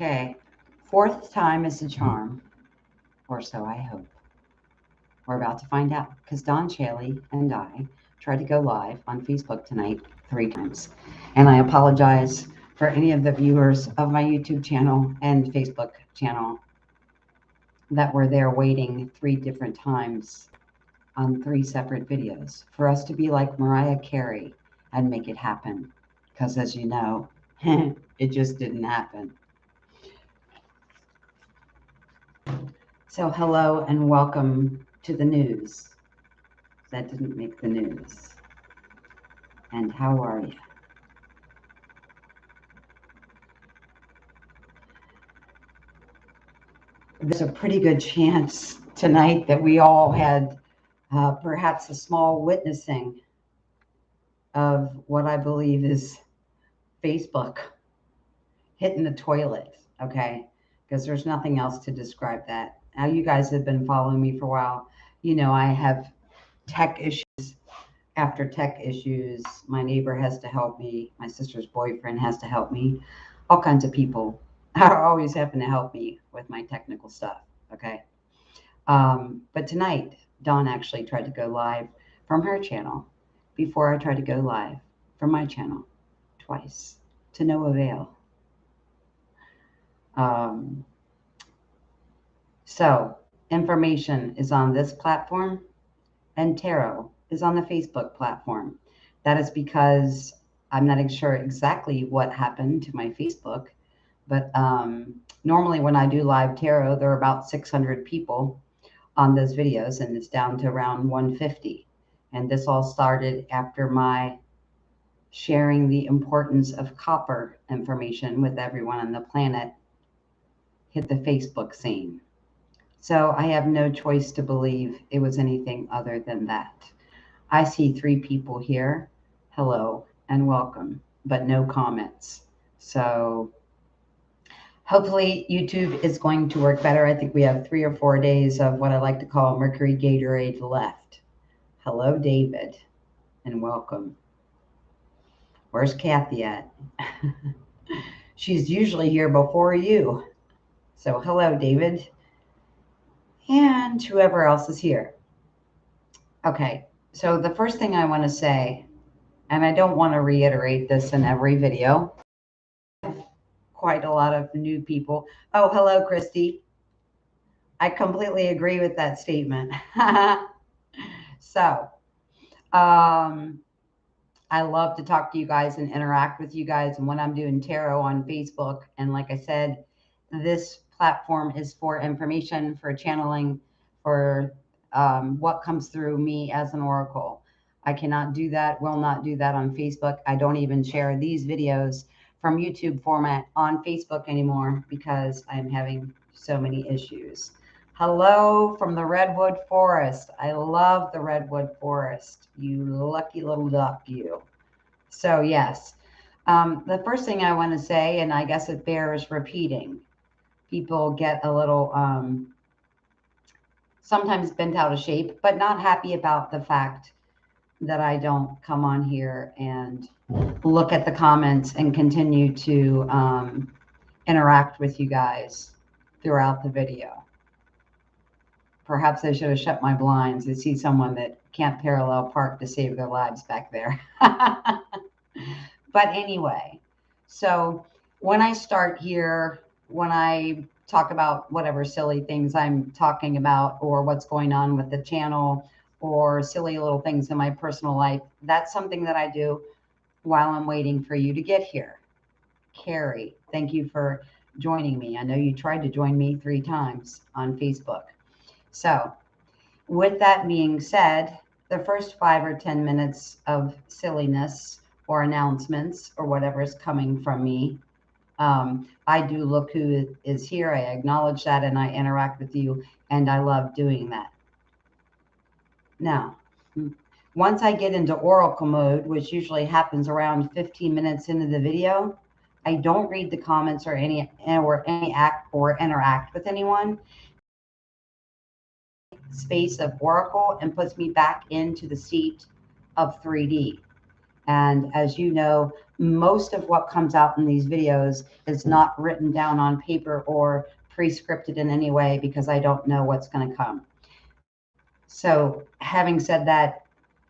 Okay, fourth time is the charm, or so I hope. We're about to find out because Don Chaley and I tried to go live on Facebook tonight 3 times. And I apologize for any of the viewers of my YouTube channel and Facebook channel that were there waiting 3 different times on 3 separate videos for us to be like Mariah Carey and make it happen. Because as you know, it just didn't happen. So hello and welcome to the news that didn't make the news. And how are you? There's a pretty good chance tonight that we all had perhaps a small witnessing of what I believe is Facebook hitting the toilet, okay? Because there's nothing else to describe that. Now, you guys have been following me for a while. You know, I have tech issues after tech issues. My neighbor has to help me. My sister's boyfriend has to help me. All kinds of people are always having to help me with my technical stuff, okay? But tonight, Dawn actually tried to go live from her channel before I tried to go live from my channel twice to no avail. So information is on this platform and tarot is on the Facebook platform. That is because I'm not sure exactly what happened to my Facebook, but normally when I do live tarot, there are about 600 people on those videos and it's down to around 150. And this all started after my sharing the importance of copper information with everyone on the planet hit the Facebook scene. So I have no choice to believe it was anything other than that. I see 3 people here. Hello and welcome, but no comments. So hopefully YouTube is going to work better. I think we have 3 or 4 days of what I like to call Mercury Gatorade left. Hello, David, and welcome. Where's Kathy at? She's usually here before you. So hello, David, and whoever else is here. Okay, so the first thing I want to say, and I don't want to reiterate this in every video, quite a lot of new people. Oh, hello, Christy. I completely agree with that statement. So, I love to talk to you guys and interact with you guys. And when I'm doing tarot on Facebook, and like I said, this platform is for information, for channeling, for what comes through me as an oracle. I cannot do that, will not do that on Facebook. I don't even share these videos from YouTube format on Facebook anymore because I'm having so many issues. Hello from the Redwood Forest. I love the Redwood Forest. You lucky little duck, you. So yes, the first thing I want to say, and I guess it bears repeating, people get a little sometimes bent out of shape, but not happy about the fact that I don't come on here and look at the comments and continue to interact with you guys throughout the video. Perhaps I should have shut my blinds. I see someone that can't parallel park to save their lives back there. But anyway, so when I start here, when I talk about whatever silly things I'm talking about or what's going on with the channel or silly little things in my personal life, that's something that I do while I'm waiting for you to get here. Carrie, thank you for joining me. I know you tried to join me 3 times on Facebook. So with that being said, the first 5 or 10 minutes of silliness or announcements or whatever is coming from me, I do look who is here. I acknowledge that and I interact with you, and I love doing that. Now, once I get into oracle mode, which usually happens around 15 minutes into the video, I don't read the comments or interact with anyone. Space of oracle and puts me back into the seat of 3D. And as you know, most of what comes out in these videos is not written down on paper or pre-scripted in any way because I don't know what's going to come. So having said that,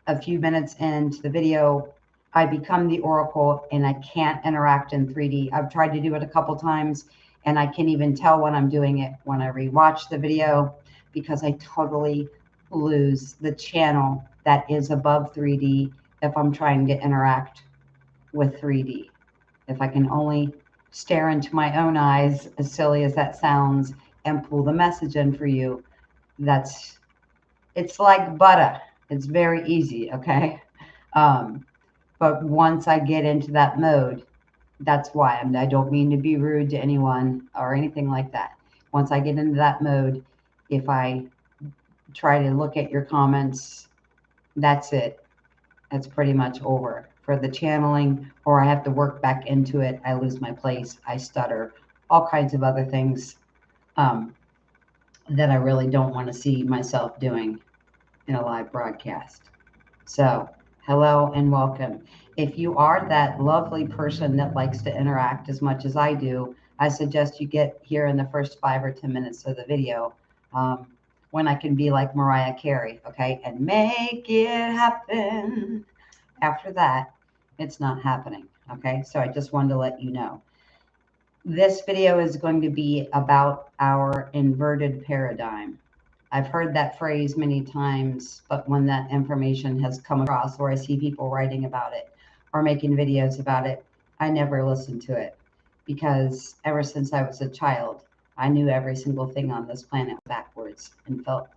a few minutes into the video, I become the oracle and I can't interact in 3D. I've tried to do it a couple times and I can even tell when I'm doing it when I rewatch the video because I totally lose the channel that is above 3D if I'm trying to interact with 3D. If I can only stare into my own eyes, as silly as that sounds, and pull the message in for you, it's like butter. It's very easy, okay? But once I get into that mode, that's why I don't mean to be rude to anyone or anything like that. Once I get into that mode, if I try to look at your comments, that's it. That's pretty much over for the channeling, or I have to work back into it. I lose my place. I stutter, all kinds of other things that I really don't want to see myself doing in a live broadcast. So, hello and welcome. If you are that lovely person that likes to interact as much as I do, I suggest you get here in the first 5 or 10 minutes of the video when I can be like Mariah Carey, okay, and make it happen. After that, it's not happening, okay? So I just wanted to let you know. This video is going to be about our inverted paradigm. I've heard that phrase many times, but when that information has come across or I see people writing about it or making videos about it, I never listen to it because ever since I was a child, I knew every single thing on this planet backwards and felt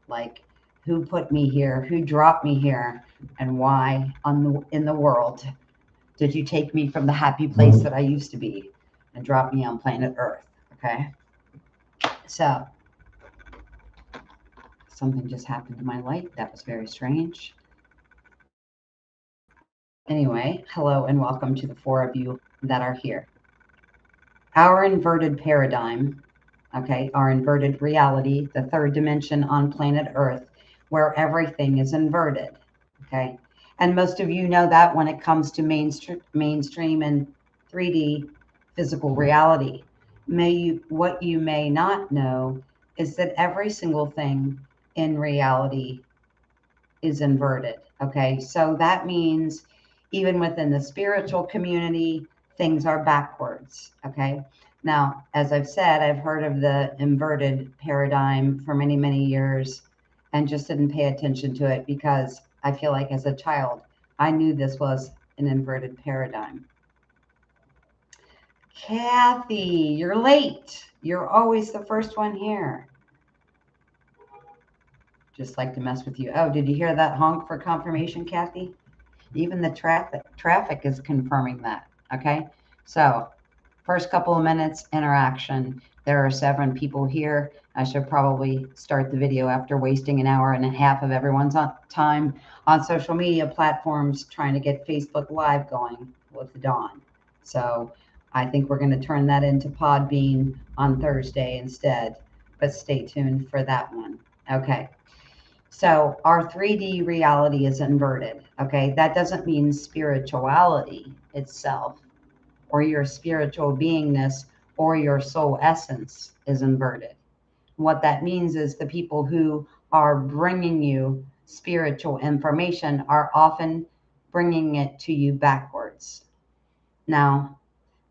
like who put me here, who dropped me here, and why in the world did you take me from the happy place that I used to be and drop me on planet Earth, okay? So something just happened to my light. That was very strange. Anyway, hello and welcome to the 4 of you that are here. Our inverted paradigm, okay, our inverted reality, the 3rd dimension on planet Earth, where everything is inverted, okay? And most of you know that when it comes to mainstream and 3D physical reality. What you may not know is that every single thing in reality is inverted, okay? So that means even within the spiritual community, things are backwards, okay? Now, as I've said, I've heard of the inverted paradigm for many, many years and just didn't pay attention to it because I feel like as a child, I knew this was an inverted paradigm. Kathy, you're late. You're always the first one here. Just like to mess with you. Oh, did you hear that honk for confirmation, Kathy? Even the traffic is confirming that. Okay. So first couple of minutes interaction. There are 7 people here. I should probably start the video after wasting an hour and a half of everyone's time on social media platforms trying to get Facebook Live going with Dawn. So I think we're going to turn that into Podbean on Thursday instead, but stay tuned for that one. Okay. So our 3D reality is inverted, okay? That doesn't mean spirituality itself or your spiritual beingness or your soul essence is inverted. What that means is the people who are bringing you spiritual information are often bringing it to you backwards. Now,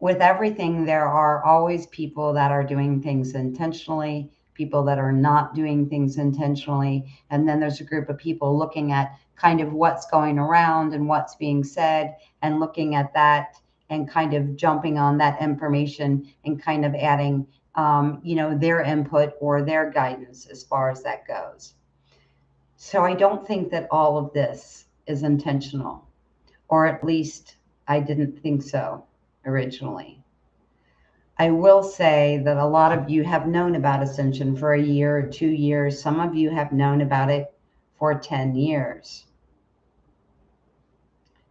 with everything, there are always people that are doing things intentionally, people that are not doing things intentionally. And then there's a group of people looking at kind of what's going around and what's being said and looking at that and kind of jumping on that information and kind of adding, their input or their guidance as far as that goes. So I don't think that all of this is intentional, or at least I didn't think so originally. I will say that a lot of you have known about Ascension for a year or 2 years. Some of you have known about it for 10 years.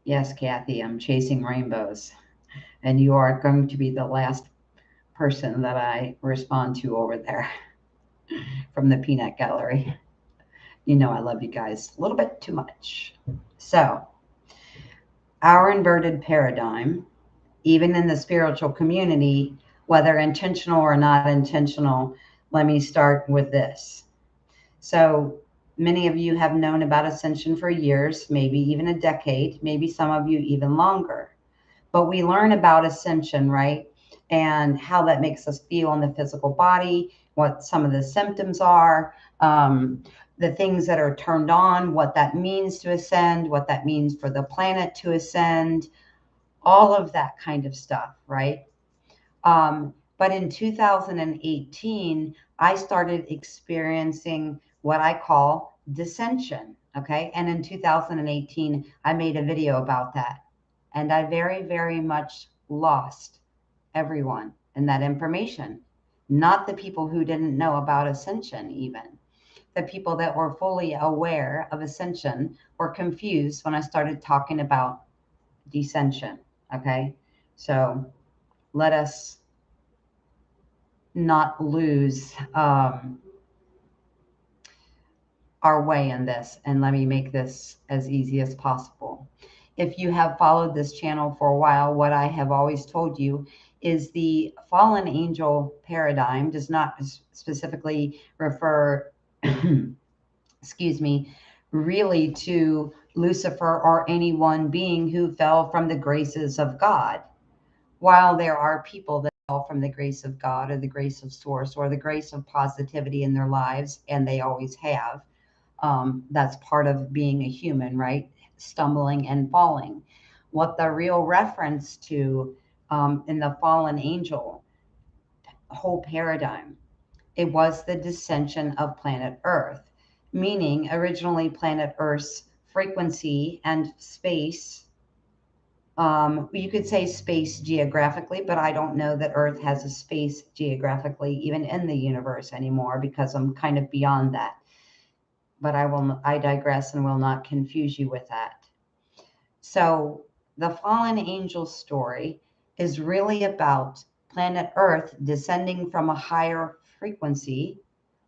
Yes, Kathy, I'm chasing rainbows. And you are going to be the last person that I respond to over there from the Peanut Gallery. You know I love you guys a little bit too much. So our inverted paradigm, even in the spiritual community, whether intentional or not intentional, let me start with this. So, many of you have known about ascension for years, maybe even a decade, maybe some of you even longer. But we learn about ascension, right? And how that makes us feel in the physical body, what some of the symptoms are, the things that are turned on, what that means to ascend, what that means for the planet to ascend, all of that kind of stuff, right? But in 2018, I started experiencing what I call dissension. Okay. And in 2018, I made a video about that. And I very, very much lost everyone in that information. Not the people who didn't know about ascension, even. The people that were fully aware of ascension were confused when I started talking about descension. Okay. So let us not lose our way in this. And let me make this as easy as possible. If you have followed this channel for a while, what I have always told you is the fallen angel paradigm does not specifically refer, excuse me, really to Lucifer or any one being who fell from the graces of God. While there are people that fall from the grace of God or the grace of source or the grace of positivity in their lives, and they always have, that's part of being a human, right? Stumbling and falling. What the real reference to in the fallen angel whole paradigm, it was the dissension of planet Earth, meaning originally planet Earth's frequency and space. You could say space geographically, but I don't know that Earth has a space geographically, even in the universe anymore, because I'm kind of beyond that. But I digress and will not confuse you with that. So the fallen angel story is really about planet Earth descending from a higher frequency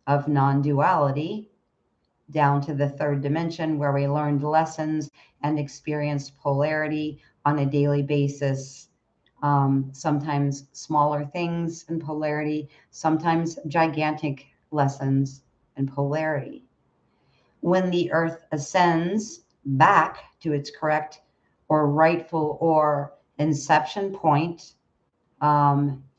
of non-duality down to the third dimension, where we learned lessons and experienced polarity on a daily basis. Sometimes smaller things in polarity, sometimes gigantic lessons in polarity. When the earth ascends back to its correct or rightful or inception point,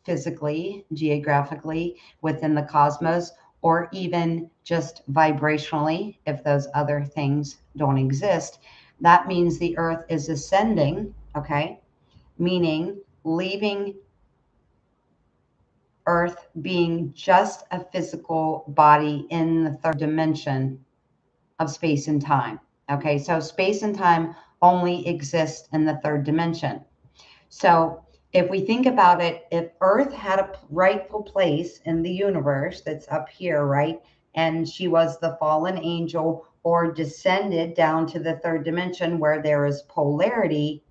physically, geographically, within the cosmos, or even just vibrationally, if those other things don't exist, that means the earth is ascending, okay? Meaning leaving earth being just a physical body in the third dimension of space and time. Okay, so space and time only exist in the third dimension. So if we think about it, if Earth had a rightful place in the universe that's up here, right? And she was the fallen angel or descended down to the third dimension where there is polarity.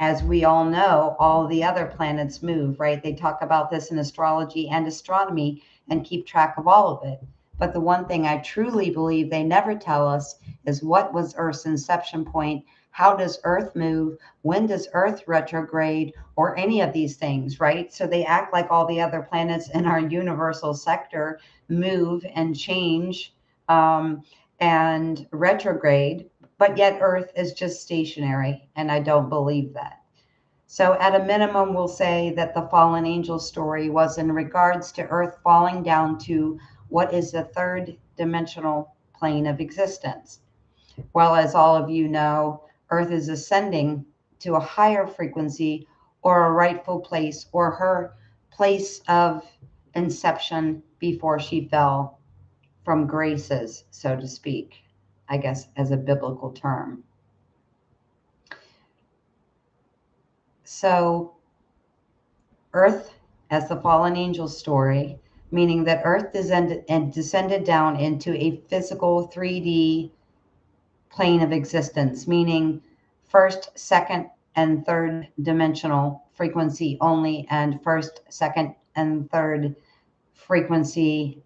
As we all know, all the other planets move, right? They talk about this in astrology and astronomy and keep track of all of it. But the one thing I truly believe they never tell us is what was Earth's inception point? How does Earth move? When does Earth retrograde? Or any of these things, right? So they act like all the other planets in our universal sector move and change and retrograde, but yet Earth is just stationary, and I don't believe that. So at a minimum, we'll say that the fallen angel story was in regards to Earth falling down to what is the third dimensional plane of existence. Well, as all of you know, Earth is ascending to a higher frequency or a rightful place or her place of inception before she fell from graces, so to speak, I guess, as a biblical term. So, Earth as the fallen angel story, meaning that Earth descended down into a physical 3D plane of existence, meaning first, second, and third dimensional frequency only, and first, second, and third frequency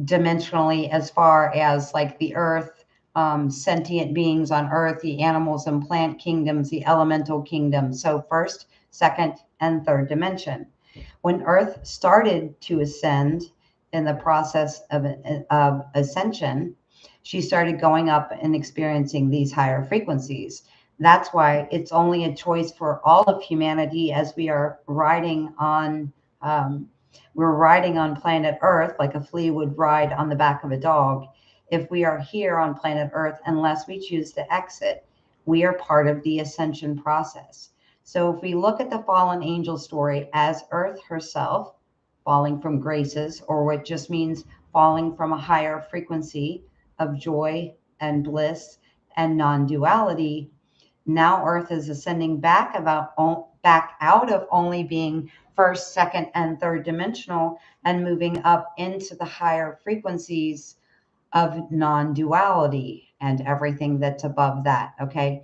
dimensionally, as far as like the earth, sentient beings on earth, the animals and plant kingdoms, the elemental kingdoms. So first, second, and third dimension. When earth started to ascend in the process of ascension, she started going up and experiencing these higher frequencies. That's why it's only a choice for all of humanity, as we are riding on we're riding on planet Earth like a flea would ride on the back of a dog. If we are here on planet Earth, unless we choose to exit, we are part of the ascension process. So if we look at the fallen angel story as Earth herself falling from graces, or what just means falling from a higher frequency of joy and bliss and non-duality, now Earth is ascending back out of only being first, second, and third dimensional and moving up into the higher frequencies of non-duality and everything that's above that. Okay.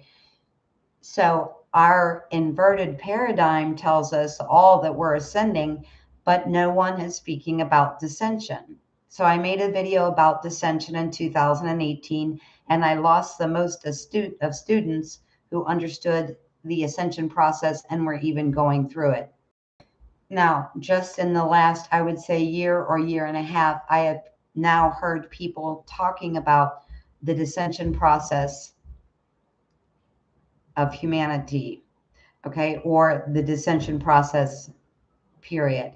So our inverted paradigm tells us all that we're ascending, but no one is speaking about descension. So I made a video about descension in 2018, and I lost the most astute of students who understood the ascension process and were even going through it. Now, just in the last, I would say, year or year and a half, I have now heard people talking about the descension process of humanity, okay, or the descension process, period.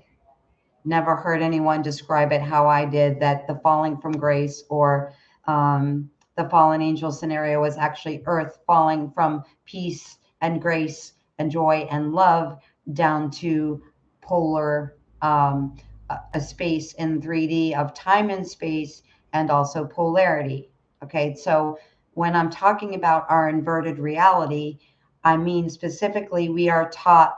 Never heard anyone describe it how I did, that the falling from grace or the fallen angel scenario was actually Earth falling from peace and grace and joy and love down to polar, a space in 3D of time and space, and also polarity. Okay, so when I'm talking about our inverted reality, I mean specifically we are taught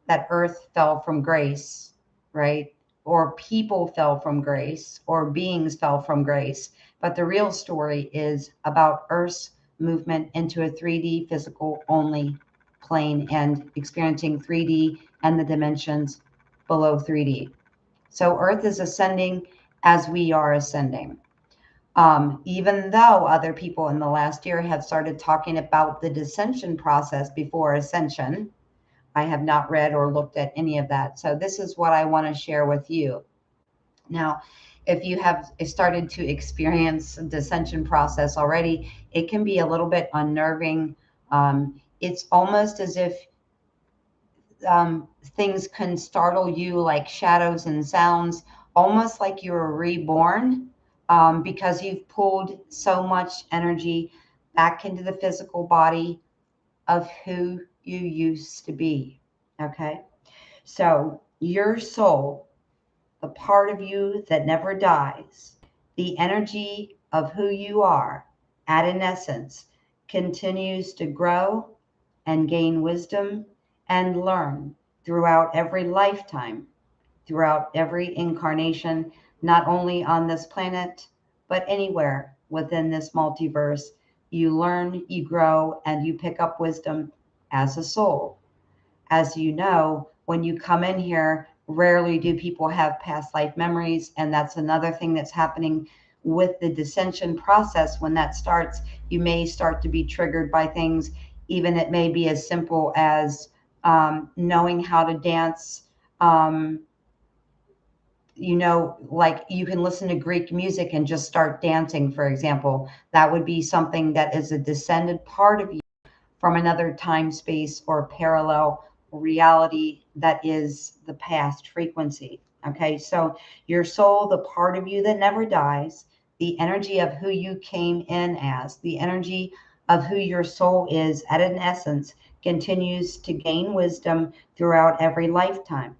that Earth fell from grace, right? Or people fell from grace, or beings fell from grace. But the real story is about Earth's movement into a 3D physical only plane and experiencing 3D and the dimensions below 3D. So Earth is ascending as we are ascending. Even though other people in the last year have started talking about the descension process before ascension, I have not read or looked at any of that. So this is what I want to share with you. Now, if you have started to experience the ascension process already, it can be a little bit unnerving. It's almost as if things can startle you like shadows and sounds, almost like you were reborn, because you've pulled so much energy back into the physical body of who you used to be. Okay. So your soul, the part of you that never dies, the energy of who you are at an essence, continues to grow and gain wisdom and learn throughout every lifetime, throughout every incarnation, not only on this planet, but anywhere within this multiverse. You learn, you grow, and you pick up wisdom as a soul. As you know, when you come in here, rarely do people have past life memories. And that's another thing that's happening with the descension process. When that starts, you may start to be triggered by things. Even it may be as simple as knowing how to dance. Like you can listen to Greek music and just start dancing, for example. That would be something that is a descended part of you from another time, space, or parallel reality that is the past frequency. Okay, so your soul, the part of you that never dies, the energy of who you came in as, the energy of who your soul is at an essence, continues to gain wisdom throughout every lifetime.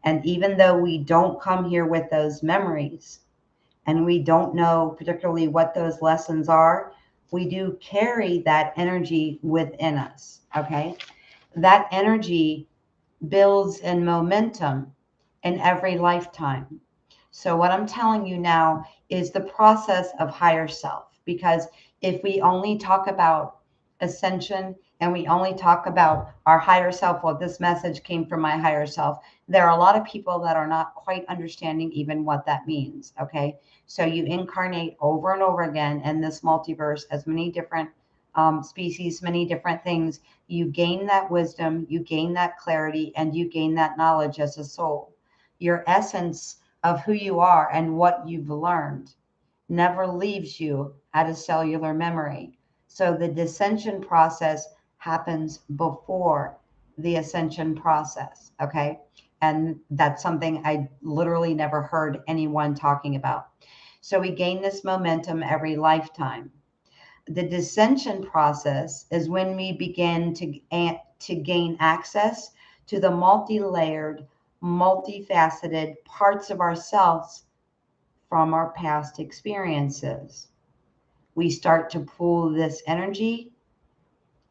And even though we don't come here with those memories and we don't know particularly what those lessons are, we do carry that energy within us. Okay. That energy builds in momentum in every lifetime. So, what I'm telling you now is the process of higher self, because if we only talk about ascension, and we only talk about our higher self, well, this message came from my higher self, there are a lot of people that are not quite understanding even what that means. Okay. So you incarnate over and over again in this multiverse as many different species, many different things. You gain that wisdom, you gain that clarity, and you gain that knowledge as a soul. Your essence of who you are and what you've learned never leaves you at a cellular memory. So the descension process happens before the ascension process. Okay. And that's something I literally never heard anyone talking about. So we gain this momentum every lifetime. The descension process is when we begin to gain access to the multi-layered, multifaceted parts of ourselves from our past experiences. We start to pull this energy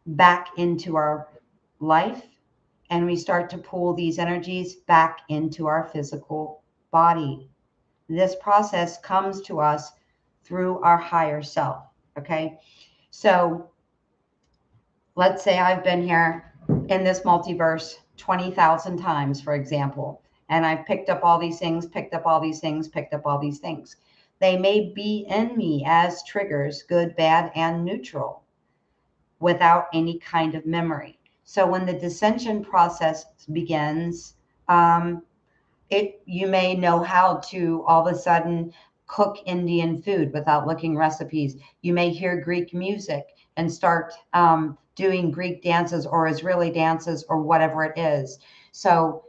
back into our life, and we start to pull these energies back into our physical body. This process comes to us through our higher self. Okay. So let's say I've been here in this multiverse 20,000 times, for example, and I've picked up all these things, picked up all these things, picked up all these things. They may be in me as triggers, good, bad, and neutral, without any kind of memory. So when the descension process begins, um, you may know how to all of a sudden cook Indian food without looking recipes. You may hear Greek music and start doing Greek dances or Israeli dances or whatever it is. So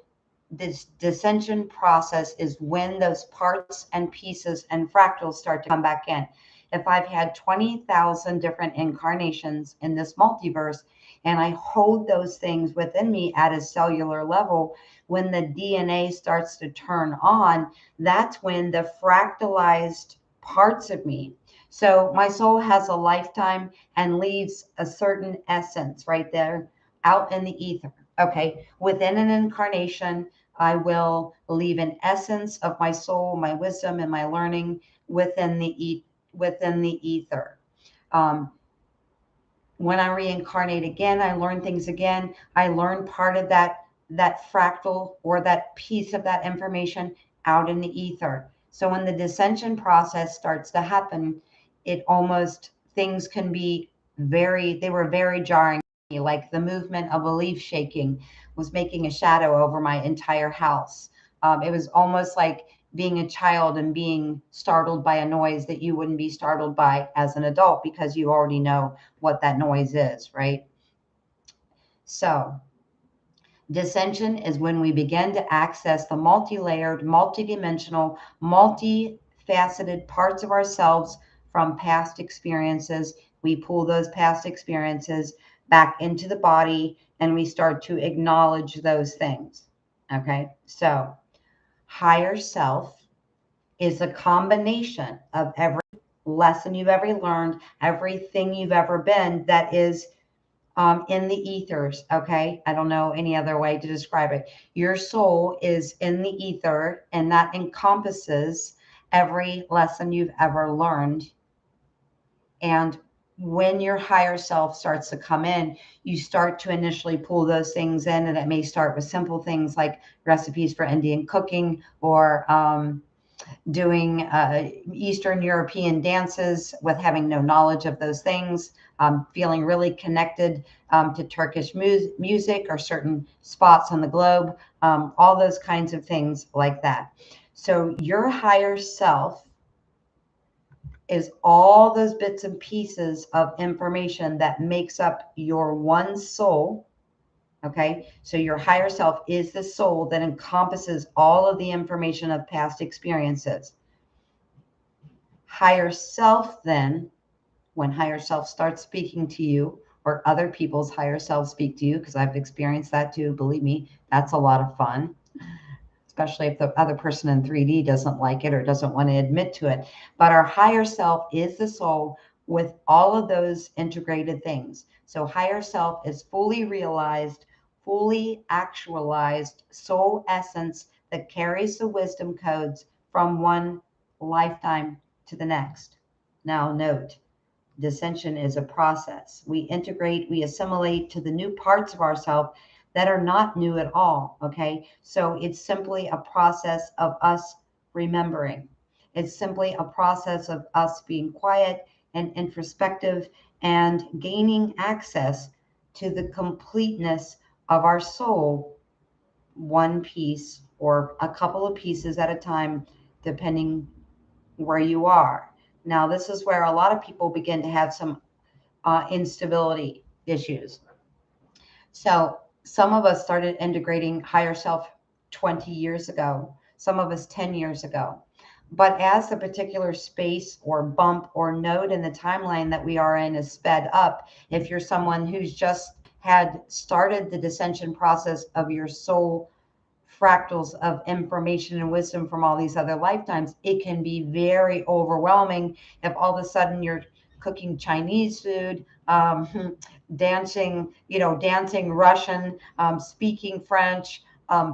this descension process is when those parts and pieces and fractals start to come back in. If I've had 20,000 different incarnations in this multiverse and I hold those things within me at a cellular level, when the DNA starts to turn on, that's when the fractalized parts of me. So my soul has a lifetime and leaves a certain essence right there out in the ether. Okay. Within an incarnation, I will leave an essence of my soul, my wisdom, and my learning within the ether. Um, when I reincarnate again, I learn things again. I learn part of that fractal or that piece of that information out in the ether. So when the descension process starts to happen, it almost things can be they were very jarring. Like the movement of a leaf shaking was making a shadow over my entire house. It was almost like being a child and being startled by a noise that you wouldn't be startled by as an adult because you already know what that noise is, right? So dissension is when we begin to access the multi-layered, multi-dimensional, multi-faceted parts of ourselves from past experiences. We pull those past experiences back into the body and we start to acknowledge those things. Okay, so higher self is a combination of every lesson you've ever learned, everything you've ever been that is in the ethers. Okay. I don't know any other way to describe it. Your soul is in the ether, and that encompasses every lesson you've ever learned. And when your higher self starts to come in, you start to initially pull those things in, and it may start with simple things like recipes for Indian cooking or doing Eastern European dances with having no knowledge of those things, feeling really connected to Turkish music or certain spots on the globe, all those kinds of things like that. So your higher self is all those bits and pieces of information that makes up your one soul. Okay, so your higher self is the soul that encompasses all of the information of past experiences. Higher self, then, when higher self starts speaking to you, or other people's higher self speak to you, because I've experienced that too, believe me, that's a lot of fun, especially if the other person in 3D doesn't like it or doesn't want to admit to it. But our higher self is the soul with all of those integrated things. So higher self is fully realized, fully actualized soul essence that carries the wisdom codes from one lifetime to the next. Now, note, Dissension is a process. We integrate, we assimilate to the new parts of ourselves that are not new at all. Okay. So it's simply a process of us remembering. It's simply a process of us being quiet and introspective and gaining access to the completeness of our soul, one piece or a couple of pieces at a time, depending where you are. Now, this is where a lot of people begin to have some instability issues. So, some of us started integrating higher self 20 years ago, some of us 10 years ago. But as the particular space or bump or node in the timeline that we are in is sped up, if you're someone who's just had started the dissension process of your soul fractals of information and wisdom from all these other lifetimes, it can be very overwhelming if all of a sudden you're cooking Chinese food, dancing, dancing Russian, speaking French,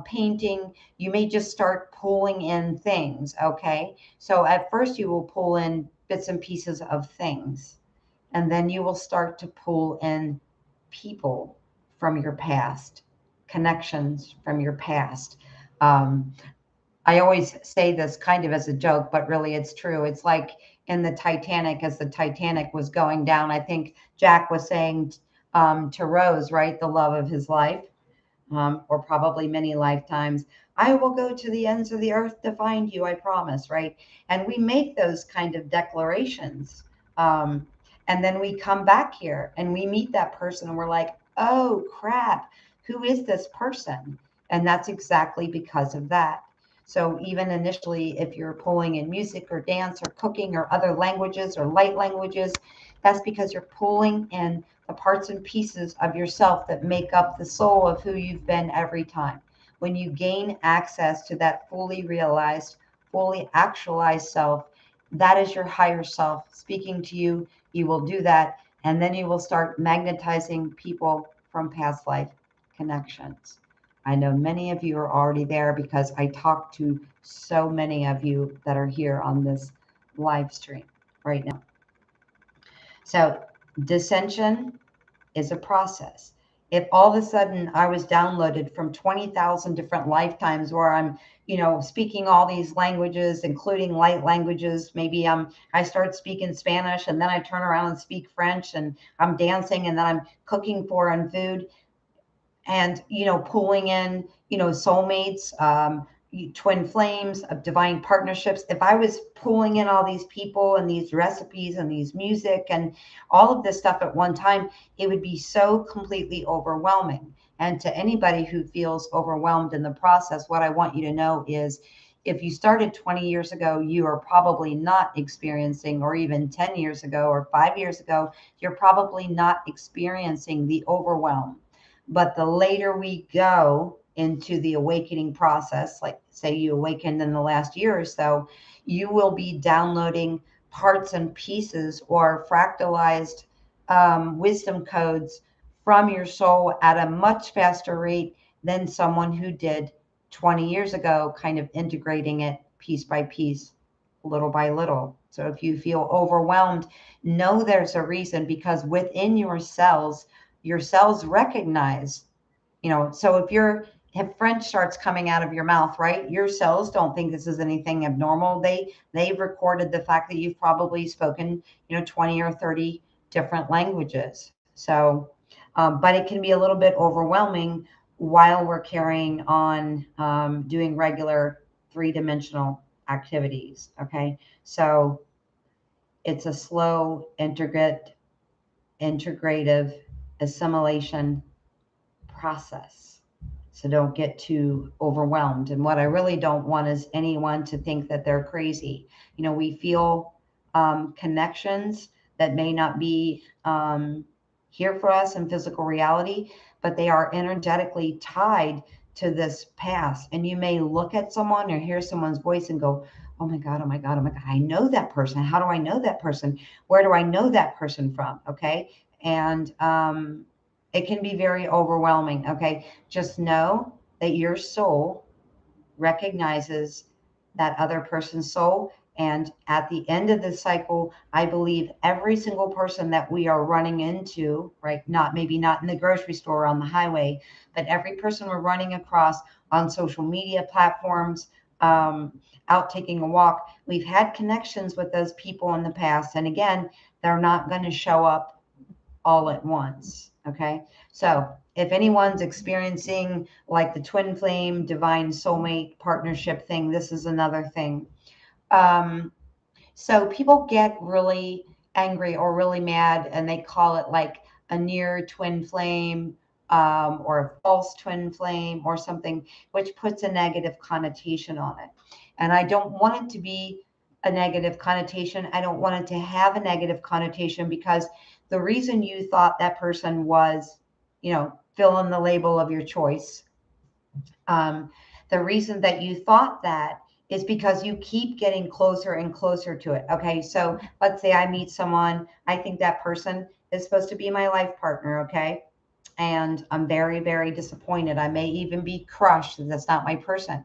painting. You may just start pulling in things. Okay. So at first you will pull in bits and pieces of things, and then you will start to pull in people from your past, connections from your past. Um, I always say this kind of as a joke, but really it's true. It's like in the Titanic, as the Titanic was going down, I think Jack was saying to Rose, right, the love of his life, or probably many lifetimes, I will go to the ends of the earth to find you, I promise, right? And we make those kind of declarations. Um, and then we come back here and we meet that person and we're like, oh crap, who is this person? And that's exactly because of that. So even initially, if you're pulling in music or dance or cooking or other languages or light languages, that's because you're pulling in the parts and pieces of yourself that make up the soul of who you've been every time. When you gain access to that fully realized, fully actualized self, that is your higher self speaking to you. You will do that, and then you will start magnetizing people from past life connections. I know many of you are already there because I talk to so many of you that are here on this live stream right now. So, dissension is a process. If all of a sudden I was downloaded from 20,000 different lifetimes where I'm, speaking all these languages, including light languages, maybe I start speaking Spanish and then I turn around and speak French and I'm dancing and then I'm cooking foreign food and, pulling in, soulmates, twin flames of divine partnerships. If I was pulling in all these people and these recipes and these music and all of this stuff at one time, it would be so completely overwhelming. And to anybody who feels overwhelmed in the process, what I want you to know is if you started 20 years ago, you are probably not experiencing, or even 10 years ago or 5 years ago, you're probably not experiencing the overwhelm. But the later we go into the awakening process, like say you awakened in the last year or so, you will be downloading parts and pieces or fractalized wisdom codes from your soul at a much faster rate than someone who did 20 years ago, kind of integrating it piece by piece, little by little. So if you feel overwhelmed, know there's a reason, because within your cells recognize, so if French starts coming out of your mouth, right? Your cells don't think this is anything abnormal. They've recorded the fact that you've probably spoken, 20 or 30 different languages. So, but it can be a little bit overwhelming while we're carrying on doing regular three-dimensional activities. Okay, so it's a slow, integrative assimilation process. So don't get too overwhelmed. And what I really don't want is anyone to think that they're crazy. We feel connections that may not be here for us in physical reality, but they are energetically tied to this past. And you may look at someone or hear someone's voice and go, oh my God, oh my God, oh my God, I know that person. How do I know that person? Where do I know that person from? Okay. And it can be very overwhelming. Okay. Just know that your soul recognizes that other person's soul And at the end of this cycle, I believe every single person that we are running into, right? Maybe not in the grocery store or on the highway, but every person we're running across on social media platforms, out taking a walk, we've had connections with those people in the past. And again, they're not going to show up all at once. Okay. So if anyone's experiencing like the twin flame, divine soulmate partnership thing, this is another thing. So people get really angry or really mad and they call it like a near twin flame, or a false twin flame or something, which puts a negative connotation on it. And I don't want it to be a negative connotation. I don't want it to have a negative connotation because the reason you thought that person was, fill in the label of your choice. The reason that you thought that is because you keep getting closer and closer to it. Okay. So let's say I meet someone, I think that person is supposed to be my life partner. Okay. And I'm very, very disappointed. I may even be crushed that that's not my person.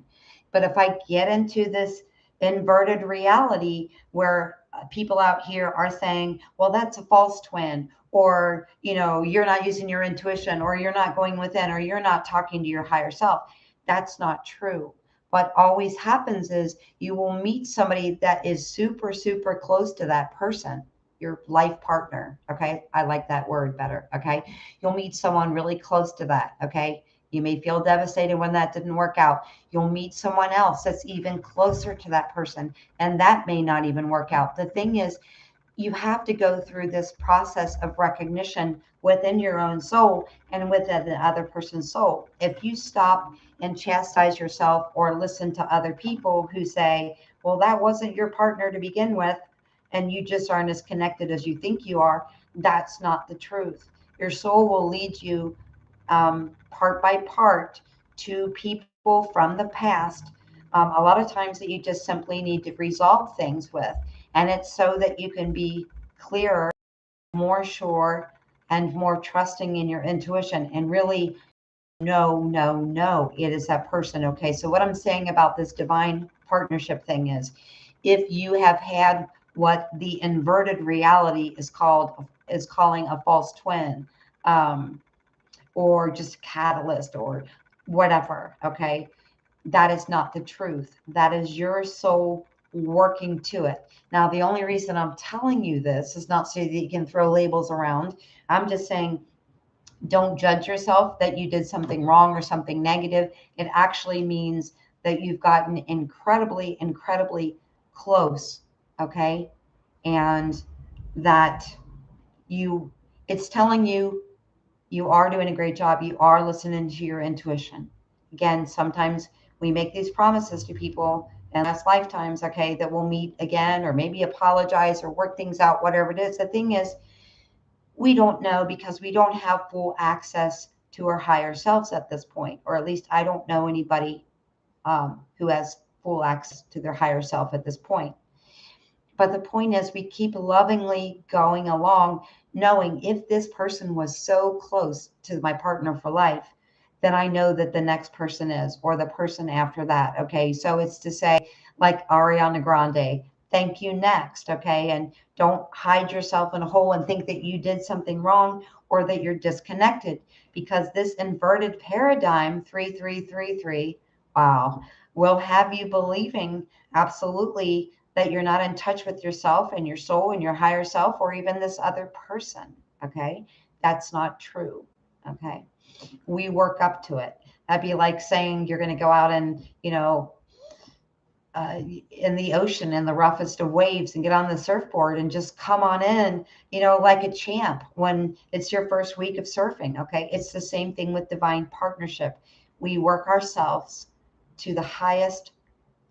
But if I get into this inverted reality where people out here are saying, well, that's a false twin, or, you're not using your intuition, or you're not going within, or you're not talking to your higher self, that's not true. What always happens is you will meet somebody that is super, super close to that person, your life partner. Okay. I like that word better. Okay. You'll meet someone really close to that. Okay. You may feel devastated when that didn't work out. You'll meet someone else that's even closer to that person, and that may not even work out. The thing is, you have to go through this process of recognition within your own soul and within the other person's soul. If you stop and chastise yourself or listen to other people who say, well, that wasn't your partner to begin with, and you just aren't as connected as you think you are, that's not the truth. Your soul will lead you, part by part, to people from the past, a lot of times that you just simply need to resolve things with. And it's so that you can be clearer, more sure, and more trusting in your intuition and really no, it is that person. Okay. So what I'm saying about this divine partnership thing if you have had what the inverted reality is calling a false twin, or just catalyst or whatever. Okay. That is not the truth. That is your soul working to it. Now, the only reason I'm telling you this is not so that you can throw labels around. I'm just saying, don't judge yourself that you did something wrong or something negative. It actually means that you've gotten incredibly, incredibly close. Okay. And that it's telling you you are doing a great job. You are listening to your intuition. Again, sometimes we make these promises to people in last lifetimes, okay, that we'll meet again or maybe apologize or work things out, whatever it is. The thing is, we don't know because we don't have full access to our higher selves at this point, or at least I don't know anybody, who has full access to their higher self at this point. But the point is, we keep lovingly going along, knowing if this person was so close to my partner for life, then I know that the next person is, or the person after that. Okay. So it's to say, like Ariana Grande, thank you next. Okay. And don't hide yourself in a hole and think that you did something wrong or that you're disconnected, because this inverted paradigm 3333, wow, will have you believing absolutely that you're not in touch with yourself and your soul and your higher self or even this other person. Okay. That's not true. Okay. We work up to it. That'd be like saying you're going to go out and, in the ocean in the roughest of waves and get on the surfboard and just come on in, like a champ when it's your first week of surfing. Okay. It's the same thing with divine partnership. We work ourselves to the highest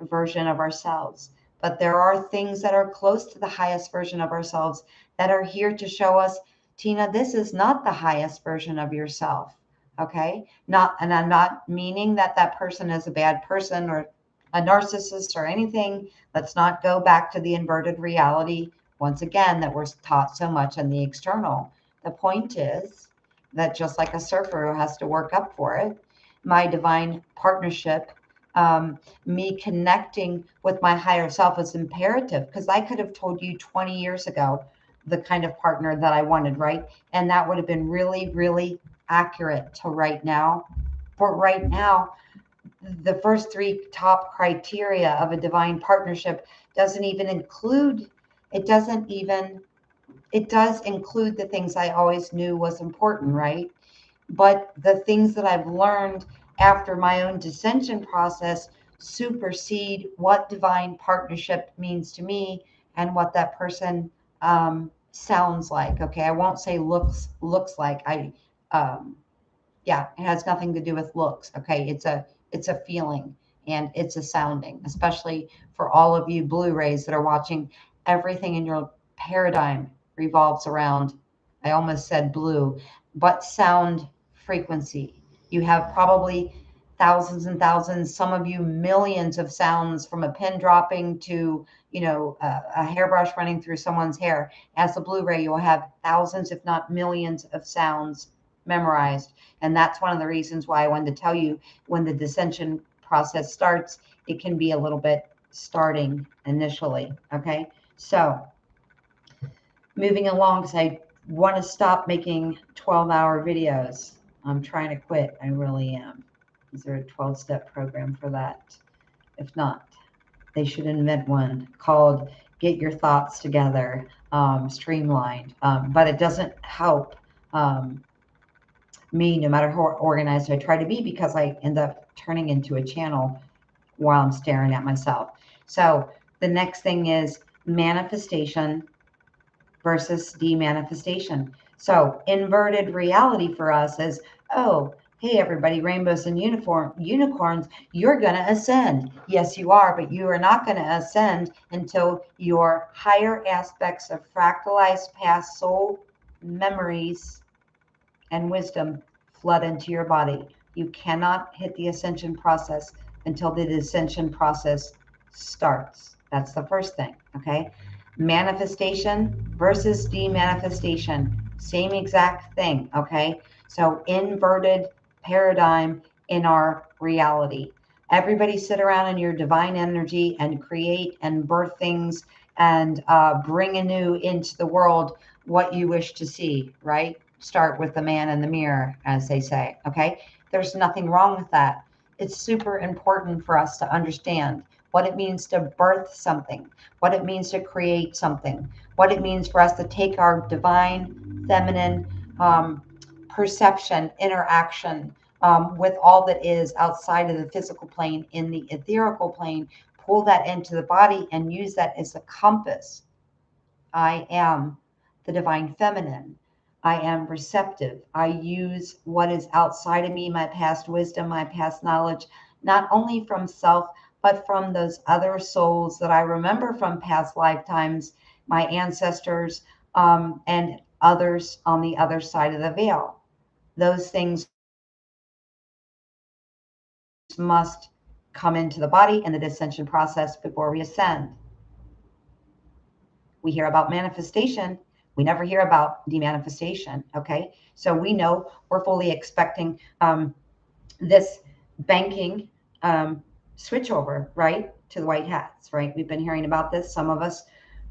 version of ourselves. But there are things that are close to the highest version of ourselves that are here to show us, Tina, this is not the highest version of yourself. Okay. And I'm not meaning that that person is a bad person or a narcissist or anything. Let's not go back to the inverted reality once again that we're taught so much in the external. The point is that just like a surfer who has to work up for it, my divine partnership Me connecting with my higher self is imperative, because I could have told you 20 years ago the kind of partner that I wanted, right? And that would have been really, really accurate to right now. But right now, the first three top criteria of a divine partnership doesn't even include, it doesn't even, it does include the things I always knew was important, right? But the things that I've learned after my own dissension process supersede what divine partnership means to me and what that person sounds like. Okay, I won't say looks like. Yeah, it has nothing to do with looks. Okay, it's a feeling and it's a sounding, especially for all of you Blu-rays that are watching. Everything in your paradigm revolves around, I almost said blue, but sound frequency. You have probably thousands and thousands, some of you millions of sounds, from a pin dropping to, a hairbrush running through someone's hair. As a Blu-ray, you'll have thousands, if not millions, of sounds memorized. And that's one of the reasons why I wanted to tell you, when the dissension process starts, it can be a little bit starting initially. Okay. So moving along, because I want to stop making 12-hour videos. I'm trying to quit. I really am. Is there a 12-step program for that? If not, they should invent one called Get Your Thoughts Together, streamlined. But it doesn't help me, no matter how organized I try to be, because I end up turning into a channel while I'm staring at myself. So the next thing is manifestation versus demanifestation. So inverted reality for us is, oh, hey, everybody, rainbows and unicorns, you're going to ascend. Yes, you are, but you are not going to ascend until your higher aspects of fractalized past soul memories and wisdom flood into your body. You cannot hit the ascension process until the ascension process starts. That's the first thing, okay? Manifestation versus demanifestation, same exact thing, okay? So inverted paradigm in our reality. Everybody sit around in your divine energy and create and birth things and bring anew into the world what you wish to see, right? Start with the man in the mirror, as they say, okay? There's nothing wrong with that. It's super important for us to understand what it means to birth something, what it means to create something, what it means for us to take our divine feminine perception, interaction with all that is outside of the physical plane, in the etherical plane, pull that into the body and use that as a compass. I am the divine feminine. I am receptive. I use what is outside of me, my past wisdom, my past knowledge, not only from self, but from those other souls that I remember from past lifetimes, my ancestors, and others on the other side of the veil. Those things must come into the body in the descension process before we ascend. We hear about manifestation. We never hear about demanifestation. Okay. So we know we're fully expecting this banking switchover, right, to the white hats, right? We've been hearing about this, some of us,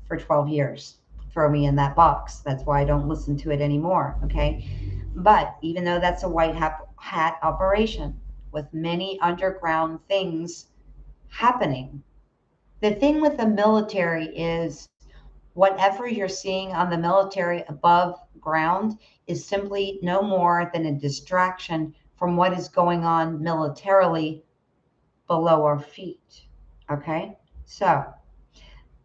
for 12 years. Throw me in that box. That's why I don't listen to it anymore. Okay. But even though that's a white hat operation with many underground things happening, the thing with the military is, whatever you're seeing on the military above ground is simply no more than a distraction from what is going on militarily below our feet. Okay? So,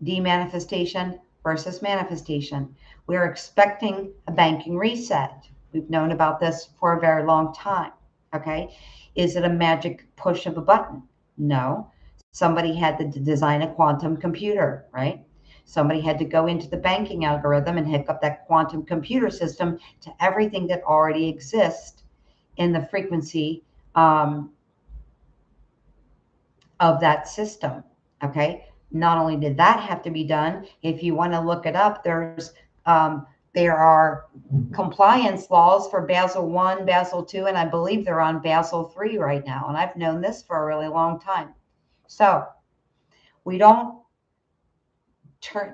demanifestation versus manifestation. We're expecting a banking reset. We've known about this for a very long time. Okay? Is it a magic push of a button? No. Somebody had to design a quantum computer, right? Somebody had to go into the banking algorithm and hook up that quantum computer system to everything that already exists in the frequency of that system. Okay. Not only did that have to be done, if you want to look it up, there's There are compliance laws for Basel 1, Basel 2, and I believe they're on Basel 3 right now. And I've known this for a really long time. So we don't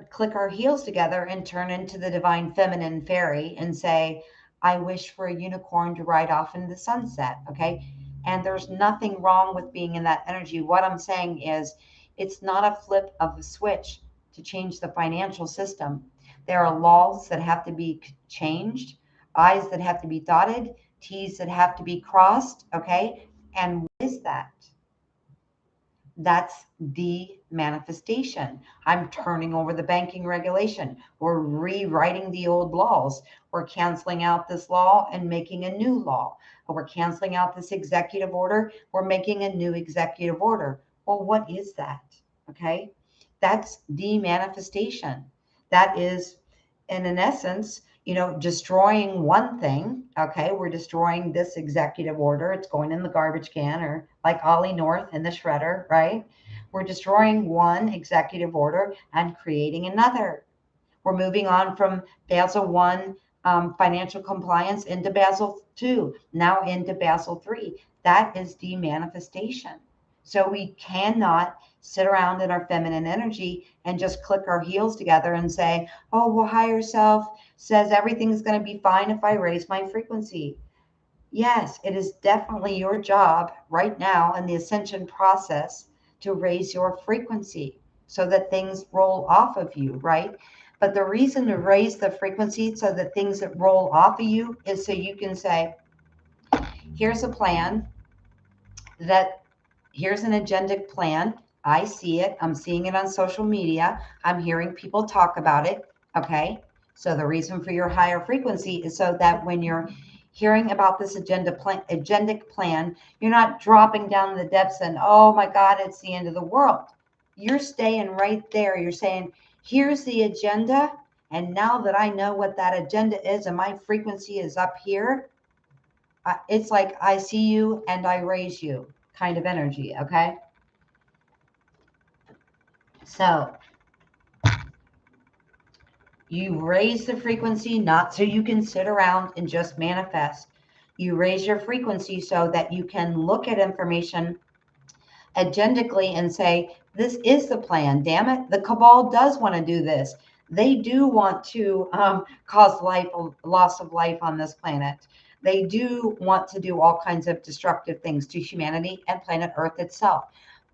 click our heels together and turn into the divine feminine fairy and say, I wish for a unicorn to ride off into the sunset. Okay. And there's nothing wrong with being in that energy. What I'm saying is, it's not a flip of a switch to change the financial system. There are laws that have to be changed, I's that have to be dotted, T's that have to be crossed. Okay. And what is that? That's the manifestation. I'm turning over the banking regulation. We're rewriting the old laws. We're canceling out this law and making a new law. We're canceling out this executive order. We're making a new executive order. Well, what is that? Okay. That's the manifestation. That is, and in essence, destroying one thing. Okay, we're destroying this executive order. It's going in the garbage can, or like Ollie North in the shredder, right? We're destroying one executive order and creating another. We're moving on from Basel 1 financial compliance into Basel 2, now into Basel 3. That is the manifestation. So we cannot sit around in our feminine energy and just click our heels together and say, oh, well, higher self says everything's going to be fine if I raise my frequency. Yes, it is definitely your job right now in the ascension process to raise your frequency so that things roll off of you, right? But the reason to raise the frequency so that things that roll off of you is so you can say, here's a plan here's an agendic plan. I see it. I'm seeing it on social media. I'm hearing people talk about it. Okay. So the reason for your higher frequency is so that when you're hearing about this agendic plan, you're not dropping down the depths and, oh my God, it's the end of the world. You're staying right there. You're saying, here's the agenda. And now that I know what that agenda is and my frequency is up here, it's like I see you and I raise you kind of energy. Okay. So you raise the frequency not so you can sit around and just manifest. You raise your frequency so that you can look at information agendically and say, this is the plan. Damn it. The cabal does want to do this. They do want to cause loss of life on this planet. They do want to do all kinds of destructive things to humanity and planet Earth itself.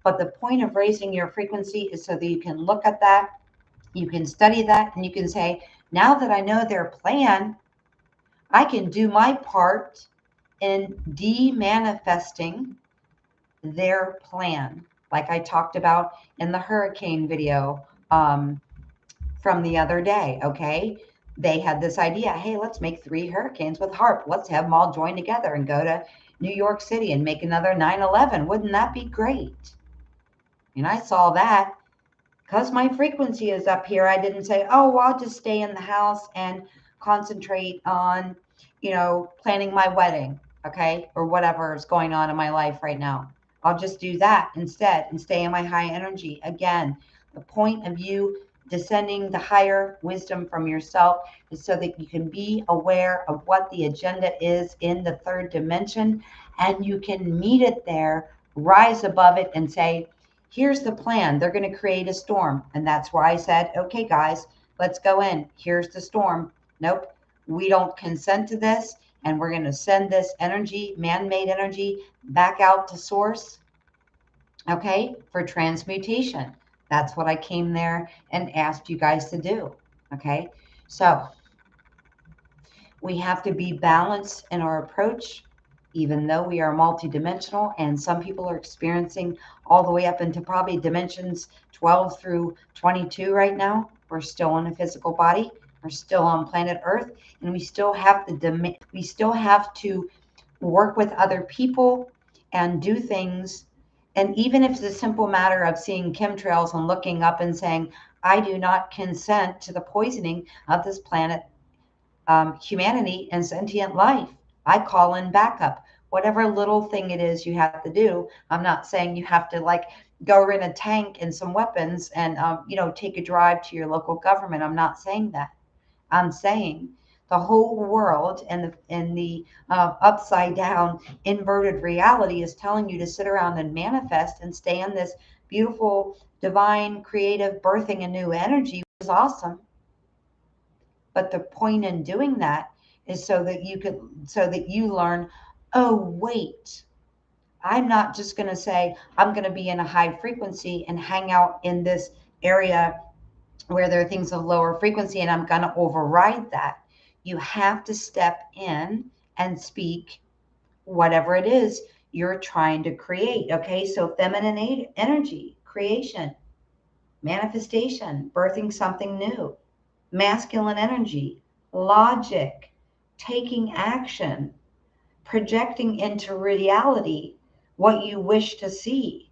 But the point of raising your frequency is so that you can look at that, you can study that, and you can say, now that I know their plan, I can do my part in de-manifesting their plan. Like I talked about in the hurricane video from the other day, okay? They had this idea, hey, let's make 3 hurricanes with HAARP. Let's have them all join together and go to New York City and make another 9/11. Wouldn't that be great? And I saw that because my frequency is up here. I didn't say, oh, well, I'll just stay in the house and concentrate on, planning my wedding, okay, or whatever is going on in my life right now. I'll just do that instead and stay in my high energy. Again, the point of you descending the higher wisdom from yourself is so that you can be aware of what the agenda is in the 3rd dimension, and you can meet it there, rise above it, and say, here's the plan. They're going to create a storm. And that's why I said, okay, guys, let's go in. Here's the storm. Nope, we don't consent to this. And we're going to send this energy, man-made energy, back out to source, okay, for transmutation. That's what I came there and asked you guys to do, okay? So we have to be balanced in our approach, even though we are multidimensional, and some people are experiencing all the way up into probably dimensions 12 through 22 right now. We're still in a physical body. We're still on planet Earth, and we still have to work with other people and do things. And even if it's a simple matter of seeing chemtrails and looking up and saying, I do not consent to the poisoning of this planet, humanity, and sentient life. I call in backup. Whatever little thing it is you have to do. I'm not saying you have to go in a tank and some weapons and take a drive to your local government. I'm not saying that. I'm saying the whole world and the upside down inverted reality is telling you to sit around and manifest and stay in this beautiful, divine, creative, birthing a new energy, which is awesome. But the point in doing that is so that you learn, oh, wait, I'm not just going to say I'm going to be in a high frequency and hang out in this area where there are things of lower frequency and I'm going to override that. You have to step in and speak whatever it is you're trying to create. Okay, so feminine energy, creation, manifestation, birthing something new. Masculine energy, logic, taking action, projecting into reality what you wish to see.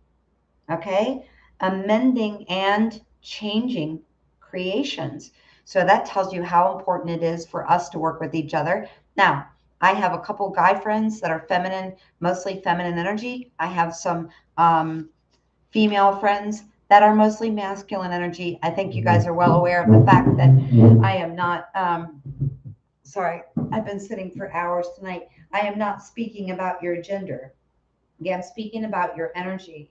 Okay, amending and changing creations. So that tells you how important it is for us to work with each other. Now, I have a couple guy friends that are feminine, mostly feminine energy. I have some female friends that are mostly masculine energy. I think you guys are well aware of the fact that I am not, sorry, I've been sitting for hours tonight. I am not speaking about your gender. Yeah, I'm speaking about your energy.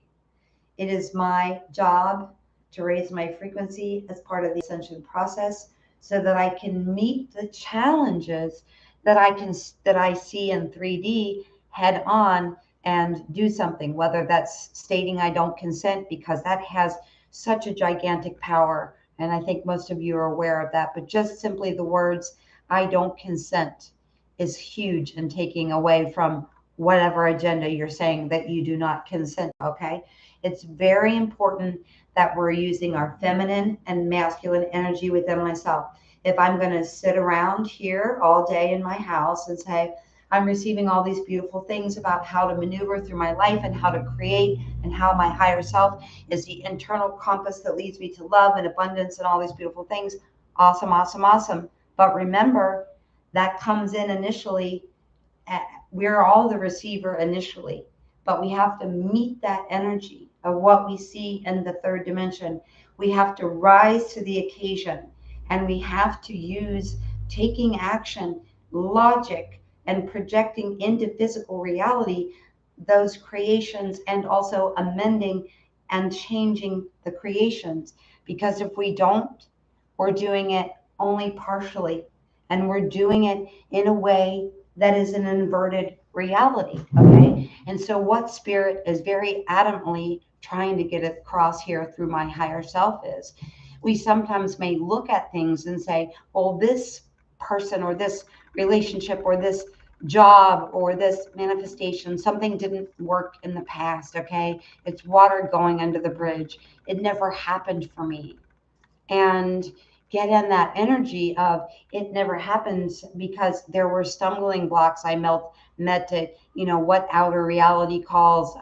It is my job to raise my frequency as part of the ascension process so that I can meet the challenges that I see in 3D head on and do something, whether that's stating I don't consent, because that has such a gigantic power. And I think most of you are aware of that. But just simply the words I don't consent is huge in taking away from whatever agenda you're saying that you do not consent. Okay, it's very important that we're using our feminine and masculine energy within myself. If I'm going to sit around here all day in my house and say, I'm receiving all these beautiful things about how to maneuver through my life and how to create, and how my higher self is the internal compass that leads me to love and abundance and all these beautiful things. Awesome, awesome, awesome. But remember, that comes in initially. We're all the receiver initially, but we have to meet that energy of what we see in the third dimension. We have to rise to the occasion, and we have to use taking action, logic, and projecting into physical reality those creations, and also amending and changing the creations. Because if we don't, we're doing it only partially, and we're doing it in a way that is an inverted reality. Okay. And so, what spirit is very adamantly trying to get across here through my higher self is, we sometimes may look at things and say, well, this person or this relationship or this job or this manifestation, something didn't work in the past. Okay. It's water going under the bridge. It never happened for me. And get in that energy of it never happens because there were stumbling blocks met to, what outer reality calls,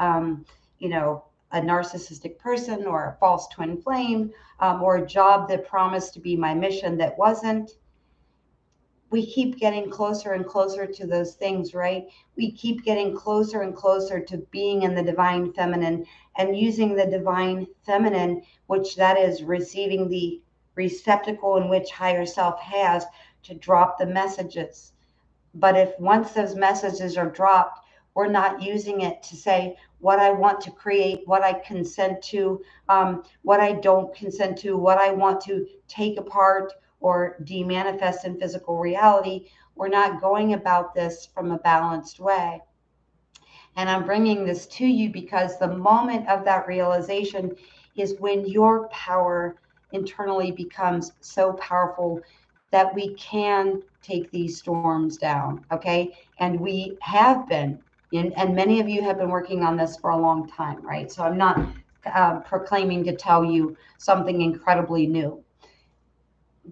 you know, a narcissistic person or a false twin flame, or a job that promised to be my mission that wasn't. We keep getting closer and closer to those things, right? We keep getting closer and closer to being in the divine feminine and using the divine feminine, which that is receiving the receptacle in which higher self has to drop the messages. But if once those messages are dropped, we're not using it to say what I want to create, what I consent to, what I don't consent to, what I want to take apart or demanifest in physical reality. We're not going about this from a balanced way. And I'm bringing this to you because the moment of that realization is when your power internally becomes so powerful that we can take these storms down. Okay. And we have been, and many of you have been working on this for a long time, right? So I'm not proclaiming to tell you something incredibly new,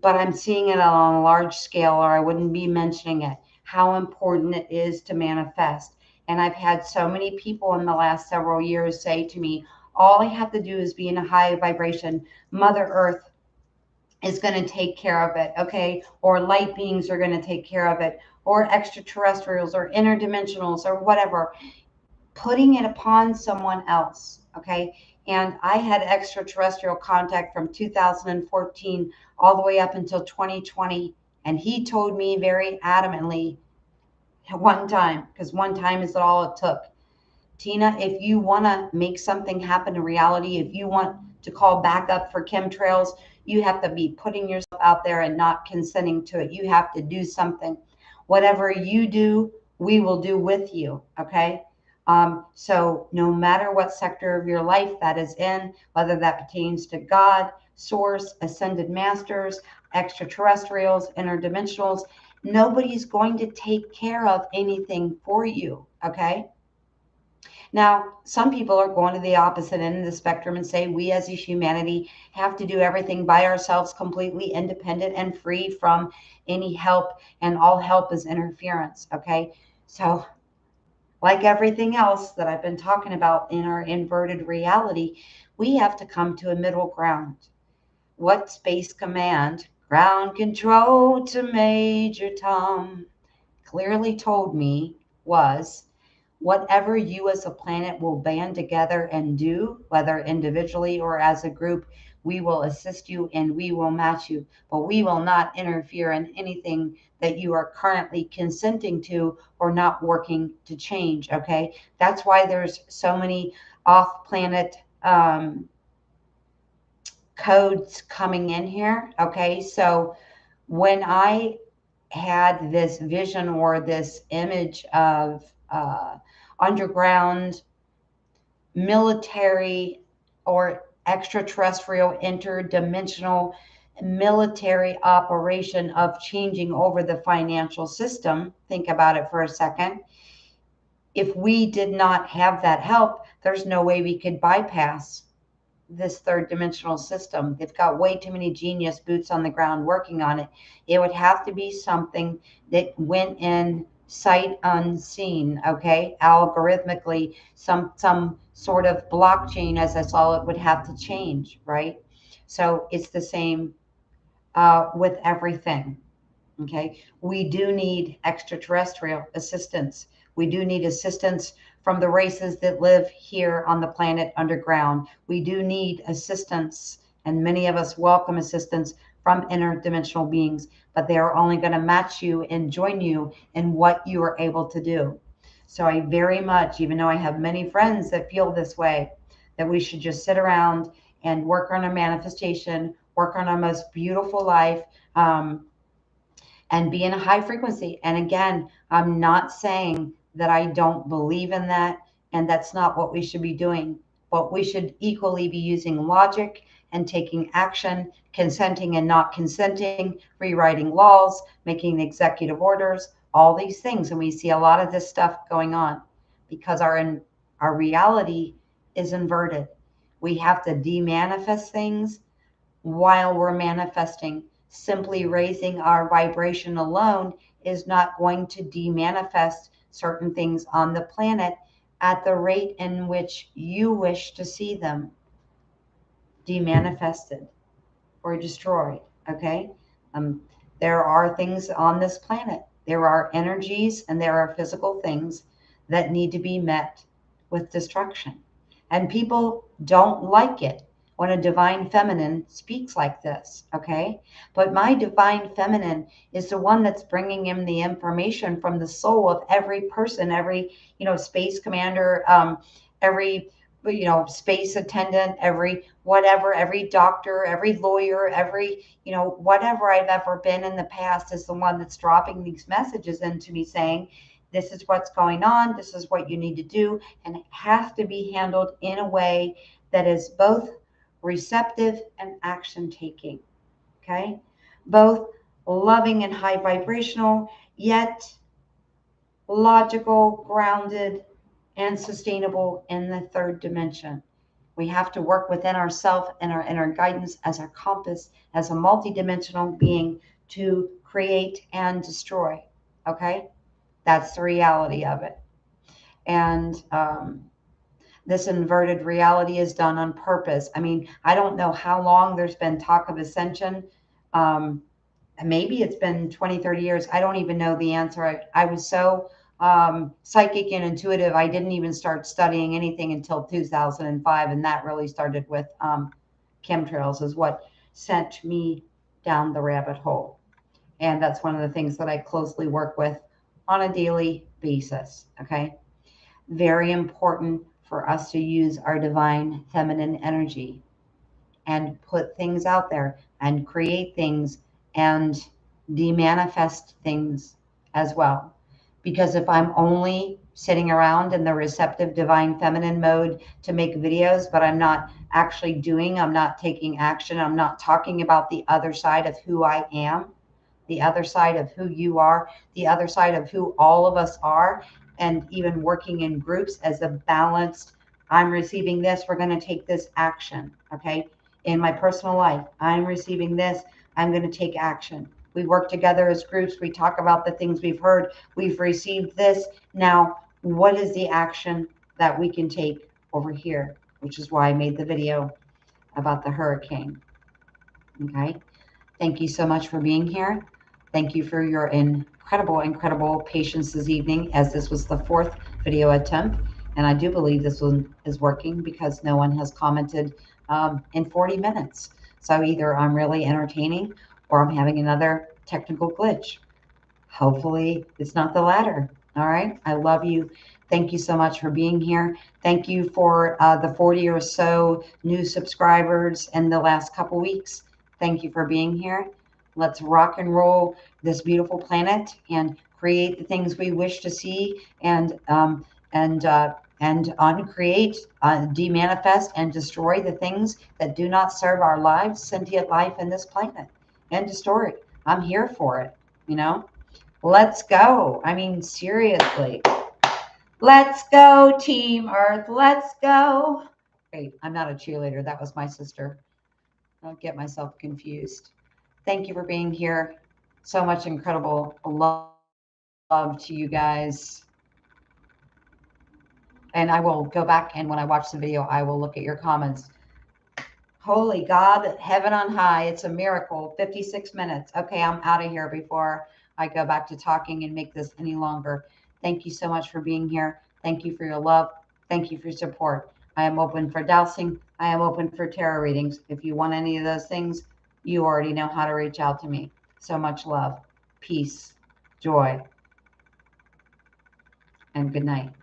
but I'm seeing it on a large scale, or I wouldn't be mentioning it, how important it is to manifest. And I've had so many people in the last several years say to me, all I have to do is be in a high vibration. Mother Earth is going to take care of it, okay? Or light beings are going to take care of it, or extraterrestrials, or interdimensionals, or whatever, putting it upon someone else. Okay. And I had extraterrestrial contact from 2014 all the way up until 2020. And he told me very adamantly one time, because one time is all it took. Tina, if you want to make something happen in reality, if you want to call backup for chemtrails, you have to be putting yourself out there and not consenting to it. You have to do something. Whatever you do, we will do with you. Okay. So no matter what sector of your life that is in, whether that pertains to God, source, ascended masters, extraterrestrials, interdimensionals, nobody's going to take care of anything for you. Okay. Now, some people are going to the opposite end of the spectrum and say we as a humanity have to do everything by ourselves, completely independent and free from any help, and all help is interference. Okay. So, like everything else that I've been talking about in our inverted reality, we have to come to a middle ground. What Space Command, ground control to Major Tom, clearly told me was whatever you as a planet will band together and do, whether individually or as a group, we will assist you and we will match you, but we will not interfere in anything that you are currently consenting to or not working to change. Okay. That's why there's so many off planet codes coming in here. Okay. So when I had this vision or this image of underground military or extraterrestrial interdimensional military operation of changing over the financial system, think about it for a second. If we did not have that help, there's no way we could bypass this third dimensional system. They've got way too many genius boots on the ground working on it. It would have to be something that went in sight unseen, okay? Algorithmically, some sort of blockchain, as I saw it, would have to change, right? So it's the same with everything. Okay, we do need extraterrestrial assistance. We do need assistance from the races that live here on the planet underground. We do need assistance, and many of us welcome assistance from interdimensional beings, but they are only going to match you and join you in what you are able to do. So I very much, even though I have many friends that feel this way, that we should just sit around and work on our manifestation, work on our most beautiful life. And be in a high frequency. And again, I'm not saying that I don't believe in that, and that's not what we should be doing. But we should equally be using logic and taking action, consenting and not consenting, rewriting laws, making executive orders, all these things. And we see a lot of this stuff going on because our reality is inverted. We have to demanifest things while we're manifesting. Simply raising our vibration alone is not going to demanifest certain things on the planet at the rate in which you wish to see them demanifested or destroyed. Okay. There are things on this planet, there are energies and there are physical things that need to be met with destruction. And people don't like it when a divine feminine speaks like this, okay? But my divine feminine is the one that's bringing in the information from the soul of every person, every, space commander, every, space attendant, every whatever, every doctor, every lawyer, every, whatever I've ever been in the past is the one that's dropping these messages into me saying, this is what's going on, this is what you need to do, and it has to be handled in a way that is both receptive and action taking. Okay. Both loving and high vibrational, yet logical, grounded, and sustainable in the third dimension. We have to work within ourselves and our inner guidance as our compass, as a multidimensional being to create and destroy. Okay. That's the reality of it. And this inverted reality is done on purpose. I mean, I don't know how long there's been talk of ascension. Maybe it's been 20, 30 years. I don't even know the answer. I was so psychic and intuitive. I didn't even start studying anything until 2005. And that really started with chemtrails is what sent me down the rabbit hole. And that's one of the things that I closely work with on a daily basis. Okay. Very important for us to use our divine feminine energy and put things out there and create things and demanifest things as well. Because if I'm only sitting around in the receptive divine feminine mode to make videos, but I'm not actually doing, I'm not taking action, I'm not talking about the other side of who I am, the other side of who you are, the other side of who all of us are, and even working in groups as a balanced, I'm receiving this, we're going to take this action. Okay. In my personal life, I'm receiving this, I'm going to take action. We work together as groups. We talk about the things we've heard. We've received this. Now, what is the action that we can take over here? Which is why I made the video about the hurricane. Okay. Thank you so much for being here. Thank you for your incredible patience this evening, as this was the 4th video attempt. And I do believe this one is working because no one has commented in 40 minutes. So either I'm really entertaining or I'm having another technical glitch. Hopefully it's not the latter. All right. I love you. Thank you so much for being here. Thank you for the 40 or so new subscribers in the last couple weeks. Thank you for being here. Let's rock and roll this beautiful planet and create the things we wish to see and uncreate, demanifest, and destroy the things that do not serve our lives, sentient life in this planet. End of story. I'm here for it. You know. Let's go. I mean, seriously. Let's go, Team Earth. Let's go. Wait, I'm not a cheerleader. That was my sister. Don't get myself confused. Thank you for being here. So much incredible love to you guys. And I will go back, and when I watch the video, I will look at your comments. Holy God, heaven on high. It's a miracle. 56 minutes. Okay, I'm out of here before I go back to talking and make this any longer. Thank you so much for being here. Thank you for your love. Thank you for your support. I am open for dowsing. I am open for tarot readings. If you want any of those things, you already know how to reach out to me. So much love, peace, joy, and good night.